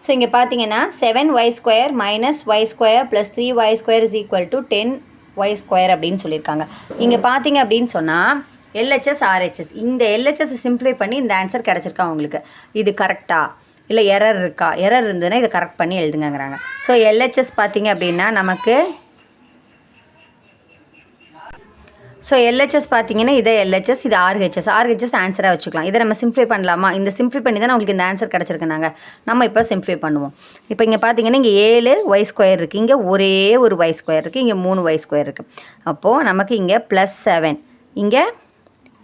ஸோ இங்கே பார்த்தீங்கன்னா 7y² minus y² plus 3y² is equal to 10y² அப்படின்னு சொல்லியிருக்காங்க. இங்கே பார்த்தீங்க அப்படின்னு சொன்னால் LHS RHS, இந்த LHS சிம்பிளை பண்ணி இந்த ஆன்சர் கிடச்சிருக்கா உங்களுக்கு. இது கரெக்டாக இல்லை எரர் இருக்கா? எரர் இருந்ததுன்னா இதை கரெக்ட் பண்ணி எழுதுங்கிறாங்க. ஸோ LHS பார்த்தீங்க அப்படின்னா நமக்கு LHS பார்த்தீங்கன்னா இதை LHS, இது RHS ஆன்சராக வச்சுக்கலாம். இதை நம்ம சிம்பிளை பண்ணலாமா? இந்த சிம்பிளை பண்ணி தான் உங்களுக்கு இந்த ஆன்சர் கிடச்சிருக்குனாங்க. நம்ம இப்போ சிம்பிளை பண்ணுவோம். இப்போ இங்கே பார்த்தீங்கன்னா இங்கே 7y² இருக்குது, இங்கே ஒரே ஒரு y² இருக்குது, இங்கே 3y² இருக்குது. அப்போது நமக்கு இங்கே +7, இங்கே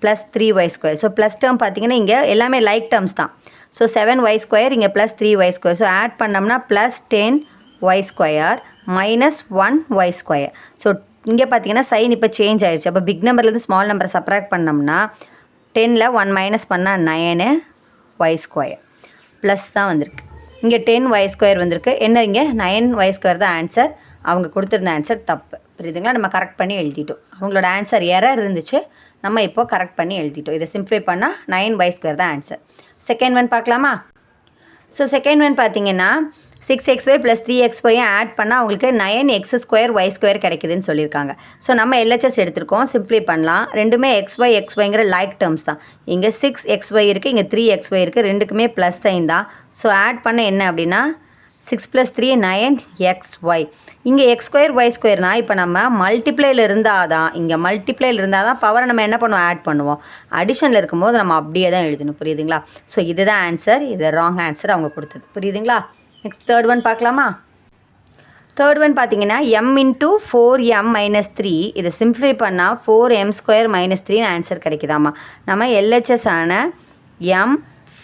plus 3y². So plus term பார்த்தீங்கன்னா இங்கே எல்லாமே லைக் டேர்ம்ஸ் தான். ஸோ 7y², இங்கே ப்ளஸ் 3y². ஸோ ஆட் பண்ணோம்னா plus 10y² minus 1y². So இங்கே பார்த்தீங்கன்னா சைன் இப்போ சேஞ்ச் ஆயிடுச்சு. அப்போ பிக் நம்பர்லேருந்து ஸ்மால் நம்பரை சப்ராக்ட் பண்ணோம்னா 10ல் 1 மைனஸ் பண்ணால் 9y² ப்ளஸ் தான் வந்திருக்கு. இங்கே 10y² வந்திருக்கு. என்ன இங்கே 9y² தான் ஆன்சர். அவங்க கொடுத்துருந்த ஆன்சர் தப்பு. புரியுதுங்களா? நம்ம கரெக்ட் பண்ணி எழுதிட்டோம். அவங்களோட ஆன்சர் எரர் இருந்துச்சு, நம்ம இப்போ கரெக்ட் பண்ணி எழுதிட்டோம். இதை சிம்பிளை பண்ணால் 9y² தான் ஆன்சர். செகண்ட் ஒன் பார்க்கலாமா? ஸோ செகண்ட் ஒன் பார்த்தீங்கன்னா 6xy ப்ளஸ் 3xy ஆட் பண்ணால் அவங்களுக்கு 9x² கிடைக்குதுன்னு சொல்லியிருக்காங்க. ஸோ நம்ம LHS எடுத்திருக்கோம், சிம்பிளை பண்ணலாம். ரெண்டுமே xyங்கிற லைக் டேர்ம்ஸ் தான். இங்கே 6xy இருக்குது, இங்கே 3xy இருக்குது, ரெண்டுக்குமே ப்ளஸ் சைன் தான். ஸோ ஆட் பண்ண என்ன அப்படின்னா 6 + 3 9xy. இங்கே x²y²னா இப்போ நம்ம மல்டிப்ளையில் இருந்தால் தான் பவரை நம்ம என்ன பண்ணுவோம், ஆட் பண்ணுவோம். அடிஷனில் இருக்கும்போது நம்ம அப்படியே தான் எழுதணும். புரியுதுங்களா? ஸோ இதுதான் ஆன்சர், இது ராங் ஆன்சர் அவங்க கொடுத்தது. புரியுதுங்களா? நெக்ஸ்ட் தேர்ட் ஒன் பார்க்கலாமா? தேர்ட் ஒன் பார்த்தீங்கன்னா m × 4m - 3, இதை சிம்பிளை பண்ணால் 4m² - 3 ஆன்சர் கிடைக்குதாமா. நம்ம LHS ஆன m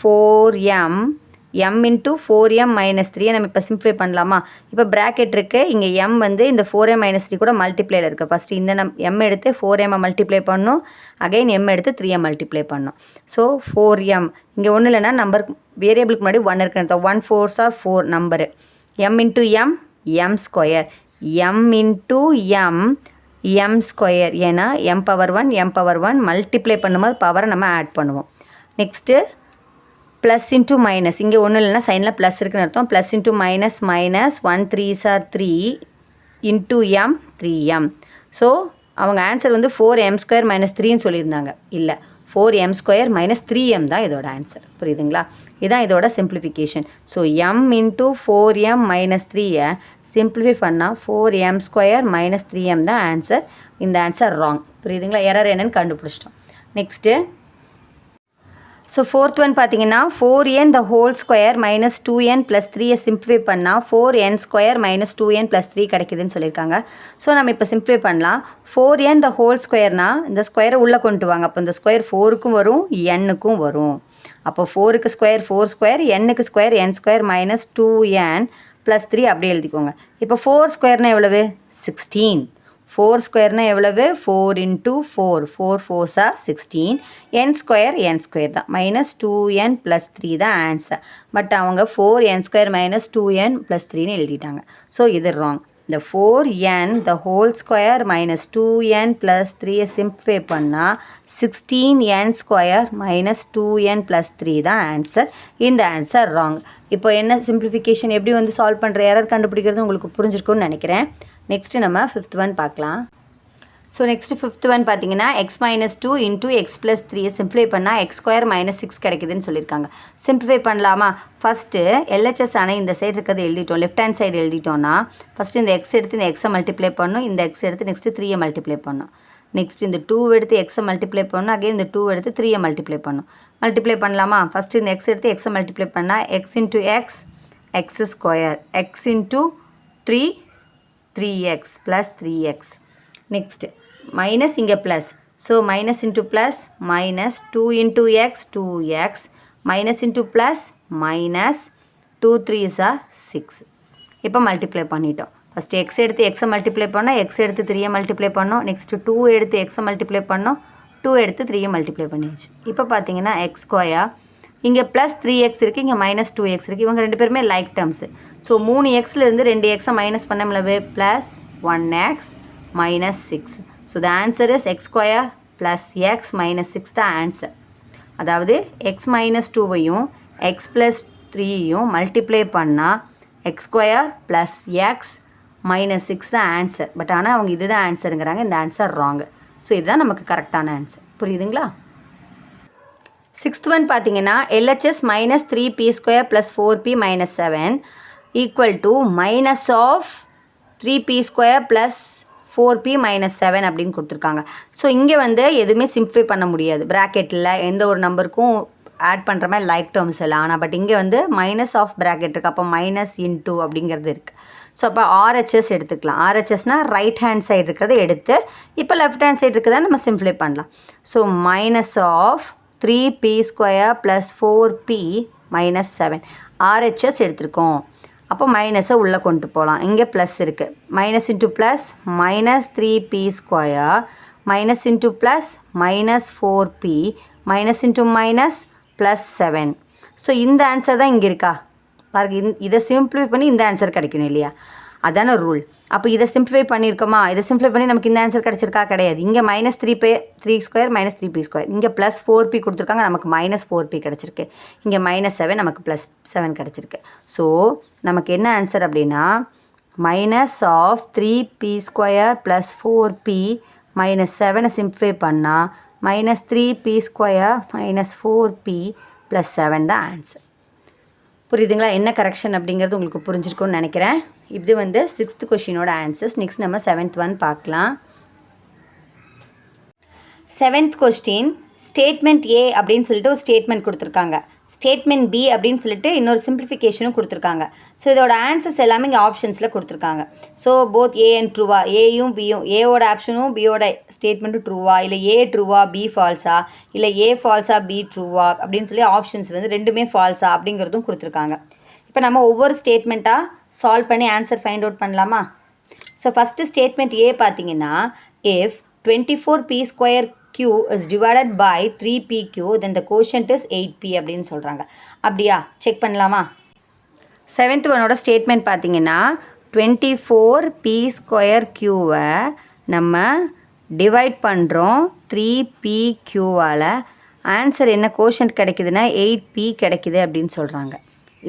4m × 4m - 3 நம்ம இப்போ சிம்பிளை பண்ணலாமா? இப்போ ப்ராக்கெட் இருக்குது, இங்கே m வந்து இந்த 4m - 3 கூட மல்டிப்ளையில் இருக்குது. ஃபஸ்ட்டு இந்த m எடுத்து 4m மல்டிப்ளை பண்ணணும், அகைன் m எடுத்து 3m மல்டிப்ளை பண்ணணும். ஸோ 4m இங்கே ஒன்றும் இல்லைன்னா நம்பர் வேரியபிளுக்கு முன்னாடி 1 இருக்குன்னு 1 4s are 4 number. m × m m², m ஏன்னா m⁻1 மல்டிப்ளை பண்ணும்போது பவரை நம்ம ஆட் பண்ணுவோம். நெக்ஸ்ட்டு ப்ளஸ் இன்ட்டு மைனஸ், இங்கே ஒன்றும் இல்லைன்னா சைனில் ப்ளஸ் இருக்குன்னு அர்த்தம். +(-) -1 3s are 3 × m 3m so அவங்க ஆன்சர் வந்து 4m² - 3ன்னு சொல்லியிருந்தாங்க. இல்லை, 4m² - 3m தான் இதோட ஆன்சர். புரியுதுங்களா? இதுதான் இதோட சிம்பிளிஃபிகேஷன். ஸோ m × 4m - 3யை சிம்பிளிஃபை பண்ணால் 4m² - 3m தான் ஆன்சர். இந்த ஆன்சர் ராங். புரியுதுங்களா? எரர் என்னன்னு கண்டுபிடிச்சிட்டோம். நெக்ஸ்ட்டு, ஸோ ஃபோர்த் ஒன் பார்த்தீங்கன்னா 4n² - 2n + 3யை சிம்பிளிஃபை பண்ணால் 4n² - 2n + 3 கிடைக்குதுன்னு சொல்லியிருக்காங்க. ஸோ நம்ம இப்போ சிம்பிளிஃபை பண்ணலாம். 4n² இந்த ஸ்கொயரை உள்ளே கொண்டு வாங்க. அப்போ இந்த ஸ்கொயர் 4க்கும் வரும், n-க்கும் வரும். அப்போ 4க்கு ஸ்கொயர் 4², n-க்கு ஸ்கொயர் n² - 2n + 3 அப்படியே எழுதிக்கோங்க. இப்போ 4² எவ்வளவு? 16. 4² எவ்வளவு? 4 × 4. 4 4s are 16. n² தான். -2n + 3 தான் ஆன்சர். பட் அவங்க 4n² - 2n + 3ன்னு எழுதிட்டாங்க. ஸோ இது ராங். இந்த 4n² - 2n + 3யை சிம்பிளிஃபை பண்ணால் 16n² - 2n + 3 தான் ஆன்சர். இந்த ஆன்சர் ராங். இப்போ என்ன சிம்பிளிஃபிகேஷன் எப்படி வந்து சால்வ் பண்ணுற எரர் கண்டுபிடிக்கிறது உங்களுக்கு புரிஞ்சிருக்கும்னு நினைக்கிறேன். நெக்ஸ்ட்டு நம்ம 5th ஒன் பார்க்கலாம். ஸோ நெக்ஸ்ட்டு 5th ஒன் பார்த்தீங்கன்னா x - 2 × x + 3யை சிம்பிளிஃபை பண்ணால் x² - 6 கிடைக்குதுன்னு சொல்லியிருக்காங்க. சிம்பிளிஃபை பண்ணலாமா? ஃபஸ்ட்டு LHS ஆனால் இந்த சைடு இருக்கிறது எழுதிட்டோம். லெஃப்ட் ஹேண்ட் சைடு எழுதிட்டோன்னா ஃபஸ்ட்டு இந்த x எடுத்து இந்த எக்ஸை மல்டிப்ளை பண்ணணும். இந்த x எடுத்து நெக்ஸ்ட்டு 3யை மல்டிப்ளை பண்ணணும். நெக்ஸ்ட் இந்த 2 எடுத்து எக்ஸை மல்டிப்ளை பண்ணணும். அகைன் இந்த 2 எடுத்து 3யை மல்டிப்ளை பண்ணணும். மல்டிப்ளை பண்ணலாமா? ஃபஸ்ட்டு இந்த x எடுத்து எக்ஸை மல்டிப்ளை பண்ணால் x × x, x², x × 3, 3x + 3x. Next minus இங்கே plus. So minus into plus minus 2 × x 2x minus into plus minus 2 3s are 6. இப்போ மல்டிப்ளை பண்ணிட்டோம். ஃபஸ்ட்டு எக்ஸ் எடுத்து எக்ஸை மல்டிப்ளை பண்ணோம், எக்ஸ் எடுத்து 3யை மல்டிப்ளை பண்ணோம். நெக்ஸ்ட்டு 2 எடுத்து எக்ஸை மல்டிப்ளை பண்ணோம், 2 எடுத்து 3யை மல்டிப்ளை பண்ணியாச்சு. இப்போ பார்த்தீங்கன்னா x², இங்கே ப்ளஸ் 3x இருக்குது, இங்கே மைனஸ் 2x இருக்குது. இவங்க ரெண்டு பேருமே லைக் டேர்ம்ஸு. ஸோ 3xலேருந்து 2xை மைனஸ் பண்ணம்லவே plus 1x - 6. So the answer is x² + x - 6 தான் ஆன்சர். அதாவது x - 2வையும் x + 3யையும் மல்டிப்ளை பண்ணால் x² + x - 6 தான் ஆன்சர். பட் ஆனால் அவங்க இதுதான் ஆன்சருங்கிறாங்க. இந்த ஆன்சர் ராங்கு. ஸோ இதுதான் நமக்கு கரெக்டான ஆன்சர். புரியுதுங்களா? 6th ஒன் பார்த்தீங்கன்னா LHS -3p² + 4p - 7 = -3p² + 4p - 7 அப்படின்னு கொடுத்துருக்காங்க. ஸோ இங்கே வந்து எதுவுமே சிம்பிளிஃபை பண்ண முடியாது. ப்ராக்கெட்டில் எந்த ஒரு நம்பருக்கும் ஆட் பண்ணுற மாதிரி லைக் டேர்ம்ஸ் எல்லாம். ஆனால் பட் இங்கே வந்து மைனஸ் ஆஃப் ப்ராக்கெட் இருக்குது. அப்போ மைனஸ் இன்டூ அப்படிங்கிறது இருக்குது. ஸோ அப்போ RHS எடுத்துக்கலாம். RHSனால் ரைட் ஹேண்ட் சைடு இருக்கிறத எடுத்து இப்போ லெஃப்ட் ஹேண்ட் சைடு இருக்கிறத நம்ம சிம்பிளிஃபை பண்ணலாம். ஸோ -3p² + 4p - 7 RHS எடுத்திருக்கோம். அப்போ மைனஸை உள்ளே கொண்டு போகலாம். இங்கே ப்ளஸ் இருக்குது. Minus into plus -3p² minus into plus -4p minus into minus +7. So இந்த ஆன்சர் தான் இங்கே இருக்கா பாருங்க. இதை சிம்பிளிஃபை பண்ணி இந்த ஆன்சர் கிடைக்கணும் இல்லையா? அதான ரூல். அப்போ இதை சிம்பிளிஃபை பண்ணியிருக்கோமா? இதை சிம்பிளிஃபை பண்ணி நமக்கு இந்த ஆன்சர் கிடச்சிருக்கா? கிடையாது. இங்கே -3p² -3p². இங்கே +4p கொடுத்துருக்காங்க, நமக்கு -4p கிடச்சிருக்கு. இங்கே -7 நமக்கு +7 கிடச்சிருக்கு. ஸோ நமக்கு என்ன ஆன்சர் அப்படின்னா -3p² + 4p - 7 சிம்பிளிஃபை பண்ணால் -3p² - 4p + 7 தான் ஆன்சர். புரியுதுங்களா? என்ன கரெக்ஷன் அப்படிங்கிறது உங்களுக்கு புரிஞ்சிருக்கும்னு நினைக்கிறேன். இது வந்து 6th கொஷினோட ஆன்சர்ஸ். நெக்ஸ்ட் நம்ம 7th ஒன் பார்க்கலாம். 7th கொஸ்டின் ஸ்டேட்மெண்ட் A அப்படின்னு சொல்லிட்டு ஒரு ஸ்டேட்மெண்ட் கொடுத்துருக்காங்க. ஸ்டேட்மெண்ட் B அப்படின்னு சொல்லிட்டு இன்னொரு சிம்பிளிஃபிகேஷனும் கொடுத்துருக்காங்க. ஸோ இதோட ஆன்சர்ஸ் எல்லாமே இங்கே ஆப்ஷன்ஸில் கொடுத்துருக்காங்க. ஸோ போத் A அண்ட் ட்ரூவா, ஏயும் பியும், ஏவோட ஆப்ஷனும் பியோட ஸ்டேட்மெண்ட்டும் ட்ரூவா, இல்லை ஏ ட்ரூவா பி ஃபால்ஸா, இல்லை ஏ ஃபால்ஸா பி ட்ரூவா அப்படின்னு சொல்லி ஆப்ஷன்ஸ் வந்து ரெண்டுமே ஃபால்ஸா அப்படிங்கிறதும் கொடுத்துருக்காங்க. இப்போ நம்ம ஒவ்வொரு ஸ்டேட்மெண்ட்டாக சால்வ் பண்ணி ஆன்சர் ஃபைண்ட் அவுட் பண்ணலாமா? ஸோ ஃபஸ்ட்டு ஸ்டேட்மெண்ட் A பார்த்தீங்கன்னா, if 24p² Q is divided by 3pq then the quotient is 8p அப்படின்னு சொல்கிறாங்க. அப்படியா? செக் பண்ணலாமா? 7th ஒனோட ஸ்டேட்மெண்ட் பார்த்தீங்கன்னா 24p² Qவை நம்ம டிவைட் பண்ணுறோம் 3pqவால். ஆன்சர் என்ன? கோஷன்ட் கிடைக்குதுன்னா 8p கிடைக்குது அப்படின்னு சொல்கிறாங்க.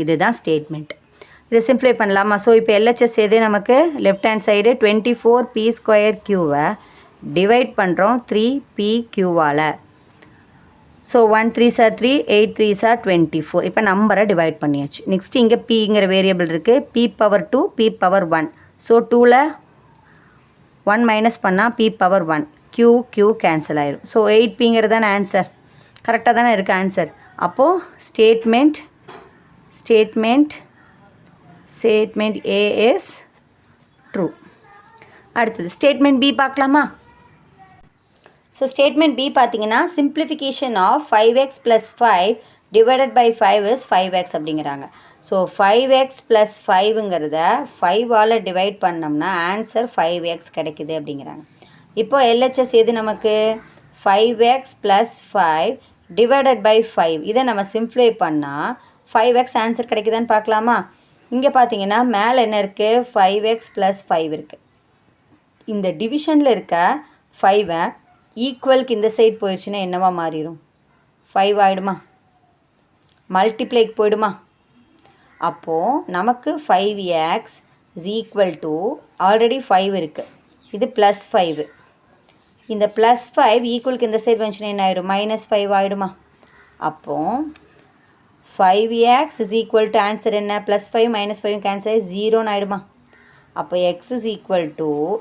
இதுதான் ஸ்டேட்மெண்ட். இதை சிம்ப்ளை பண்ணலாமா? ஸோ இப்போ எல்ஹெச்எஸ் எது நமக்கு லெஃப்ட் ஹேண்ட் சைடு 24p² க்யூவை டிவைட் பண்ணுறோம் 3pq-வால். So 1 3s are 3, 8 3s are 24. இப்போ நம்பரை டிவைட் பண்ணியாச்சு. நெக்ஸ்ட் இங்கே பிங்கிற வேரியபிள் இருக்குது. p⁻2 p⁻1. ஸோ 2ல் 1 மைனஸ் பண்ணால் p⁻1 q கேன்சல் ஆயிரும். ஸோ 8pங்கிறது தானே ஆன்சர். கரெக்டாக தானே இருக்குது ஆன்சர். அப்போது ஸ்டேட்மெண்ட் A is ட்ரூ. அடுத்தது ஸ்டேட்மெண்ட் B பார்க்கலாமா? ஸோ ஸ்டேட்மெண்ட் B பார்த்தீங்கன்னா simplification of 5x + 5 divided by 5 is 5x அப்படிங்கிறாங்க. ஸோ 5x + 5ங்கிறத 5ஆல் டிவைட் பண்ணோம்னா ஆன்சர் 5x கிடைக்குது அப்படிங்கிறாங்க. இப்போ எல்ஹெச்எஸ் எது நமக்கு 5x + 5 டிவைடட் பை 5. இதை நம்ம சிம்ப்ளை பண்ணால் 5x ஆன்சர் கிடைக்குதான்னு பார்க்கலாமா? இங்கே பார்த்தீங்கன்னா மேலே என்ன இருக்குது 5x + 5 இருக்குது. இந்த டிவிஷனில் இருக்க 5ஐ ஈக்குவலுக்கு இந்த சைடு போயிடுச்சுன்னா என்னவா மாறிடும்? 5 ஆகிடுமா? மல்டிப்ளைக்கு போயிடுமா? அப்போது நமக்கு 5x = ஆல்ரெடி 5 இருக்குது, இது +5. இந்த +5 ஈக்குவலுக்கு இந்த சைடு வந்துச்சுன்னா என்ன ஆகிடும்? -5 ஆகிடுமா? அப்போது 5x ஆன்சர் என்ன? +5 -5 கேன்சல் ஆகி 0ன்னு ஆகிடுமா? அப்போ x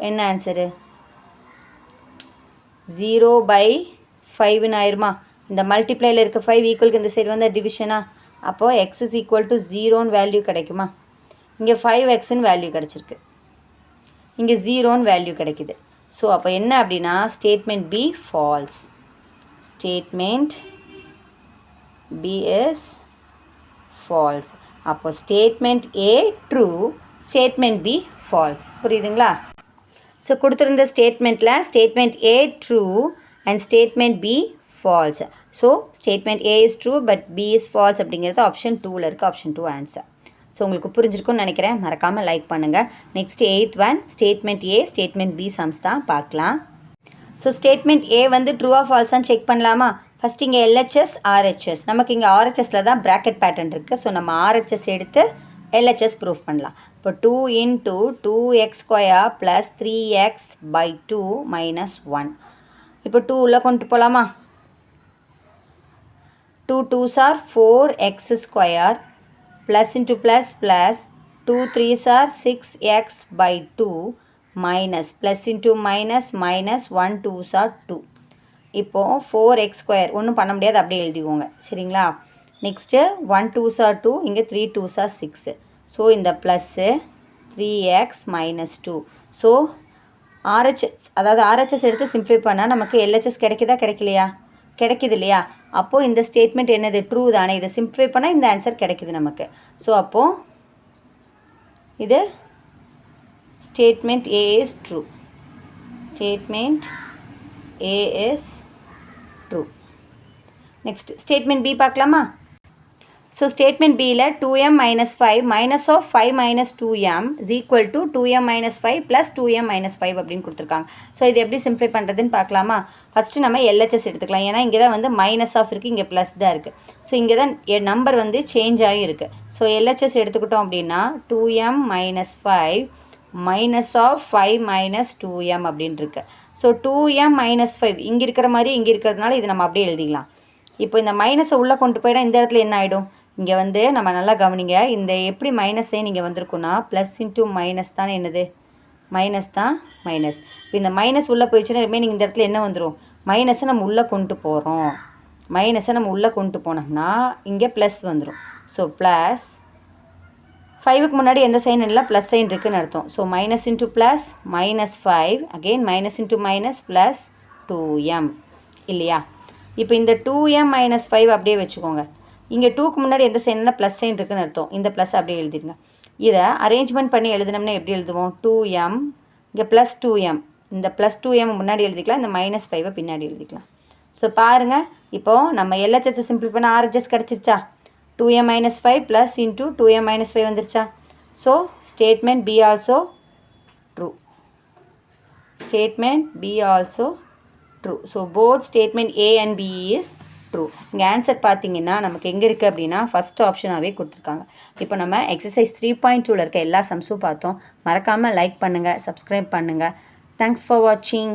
என்ன ஆன்சரு? 0/5ன்னு ஆயிருமா? இந்த மல்டிப்ளையில் இருக்க 5 ஈக்குவலுக்கு இந்த சைடு வந்து டிவிஷனா? அப்போது x 0ன்னு வேல்யூ கிடைக்குமா? இங்கே 5xன்னு வேல்யூ கிடச்சிருக்கு, இங்கே 0ன்னு வேல்யூ கிடைக்குது. ஸோ அப்போ என்ன அப்படின்னா statement B false. Statement B is false. அப்போ statement A true, statement B false. புரியுதுங்களா? ஸோ கொடுத்துருந்த ஸ்டேட்மெண்ட்டில் statement A true and statement B false. So statement A is true but B is false அப்படிங்கிறது ஆப்ஷன் 2ல் இருக்குது. Option 2 answer. ஸோ உங்களுக்கு புரிஞ்சிருக்கும்னு நினைக்கிறேன். மறக்காமல் லைக் பண்ணுங்கள். Next 8th one statement A statement B sums தான் பார்க்கலாம். ஸோ ஸ்டேட்மெண்ட் A வந்து ட்ரூ ஆஃப் ஃபால்ஸான்னு செக் பண்ணலாமா? ஃபஸ்ட் இங்கே LHS RHS, நமக்கு இங்கே RHSல தான் ப்ராக்கெட் பேட்டர்ன் இருக்குது. ஸோ நம்ம RHS எடுத்து LHS ப்ரூஃப் பண்ணலாம். இப்போ 2 × 2x² + 3x/2 - 1. இப்போ 2 உள்ள கொண்டு போகலாமா? 2 2s are 4x² plus into plus plus 2 3s are 6x/2 minus plus into minus minus 1 2s are 2. இப்போது 4x² ஒன்றும் பண்ண முடியாது, அப்படியே எழுதிக்கோங்க சரிங்களா? நெக்ஸ்ட்டு 1 2s are 2, இங்கே 3 2s are 6. ஸோ இந்த ப்ளஸ்ஸு 3x - 2. ஸோ RHS, அதாவது RHS எடுத்து சிம்ப்ளை பண்ணால் நமக்கு LHS கிடைக்குதா கிடைக்கலையா? கிடைக்குது இல்லையா? அப்போது இந்த ஸ்டேட்மெண்ட் என்னது? ட்ரூ தானே. இதை சிம்ப்ளிஃபை பண்ணால் இந்த ஆன்சர் கிடைக்குது நமக்கு. ஸோ அப்போது இது statement A is true. Statement A is true. Next statement B பார்க்கலாமா? ஸோ ஸ்டேட்மெண்ட் Bயில் 2m - 5 minus of 5 - 2m is equal to 2m - 5 plus 2m - 5 அப்படின்னு கொடுத்துருக்காங்க. ஸோ இது எப்படி சிம்ப்ளை பண்ணுறதுன்னு பார்க்கலாமா? ஃபஸ்ட்டு நம்ம LHS எடுத்துக்கலாம். ஏன்னா இங்கே தான் வந்து மைனஸ் ஆஃப் இருக்குது, இங்கே ப்ளஸ் தான் இருக்குது. ஸோ இங்கே தான் நம்பர் வந்து சேஞ்ச் ஆகி இருக்குது. ஸோ LHS எடுத்துக்கிட்டோம் அப்படின்னா 2m - 5 மைனஸ் ஆஃப் 5 - 2m அப்படின்னு இருக்குது. ஸோ 2m - 5 இங்கே இருக்கிற மாதிரி இங்கே இருக்கிறதுனால இது நம்ம அப்படியே எழுதிக்கலாம். இப்போ இந்த மைனஸை உள்ளே கொண்டு போயிட்டால் இந்த இடத்துல என்ன ஆகிடும்? இங்கே வந்து நம்ம நல்லா கவனிங்க, இந்த எப்படி மைனஸே நீங்கள் வந்திருக்குன்னா ப்ளஸ் இன்ட்டு மைனஸ் தானே என்னது? மைனஸ் தான் மைனஸ். இப்போ இந்த மைனஸ் உள்ளே போயிடுச்சுன்னா ரிமைனிங் இந்த இடத்துல என்ன வந்துடும்? மைனஸை நம்ம உள்ளே கொண்டு போகிறோம். மைனஸை நம்ம உள்ளே கொண்டு போனோம்னா இங்கே ப்ளஸ் வந்துடும். ஸோ ப்ளஸ் 5க்கு முன்னாடி எந்த சைன் இல்லை, ப்ளஸ் சைன் இருக்குதுன்னு அர்த்தம். So minus into plus -5 again minus into minus plus 2m இல்லையா? இப்போ இந்த 2m - 5 அப்படியே வச்சுக்கோங்க. இங்கே 2க்கு முன்னாடி எந்த சைன்னா ப்ளஸ் சைன் இருக்குதுன்னு அர்த்தம். இந்த ப்ளஸ் அப்படியே எழுதிடுங்க. இதை அரேஞ்ச்மெண்ட் பண்ணி எழுதினோம்னா எப்படி எழுதுவோம்? 2m இங்கே ப்ளஸ் 2m, இந்த ப்ளஸ் 2m முன்னாடி எழுதிக்கலாம், இந்த -5 பின்னாடி எழுதிக்கலாம். ஸோ பாருங்கள், இப்போது நம்ம LHS சிம்பிள் பண்ண RHS கிடச்சிருச்சா? 2m - 5 plus into 2m - 5 வந்துருச்சா? So statement B also true. Statement B also true. So both statement A and B is true. இங்கே ஆன்சர் பார்த்தீங்கன்னா நமக்கு எங்கே இருக்குது அப்படின்னா ஃபஸ்ட் ஆப்ஷனாகவே கொடுத்துருக்காங்க. இப்போ நம்ம எக்ஸசைஸ் 3.2ல் இருக்க எல்லா சம்ஸும் பார்த்தோம். மறக்காமல் லைக் பண்ணுங்கள், சப்ஸ்கிரைப் பண்ணுங்கள். தேங்க்ஸ் ஃபார் வாட்சிங்.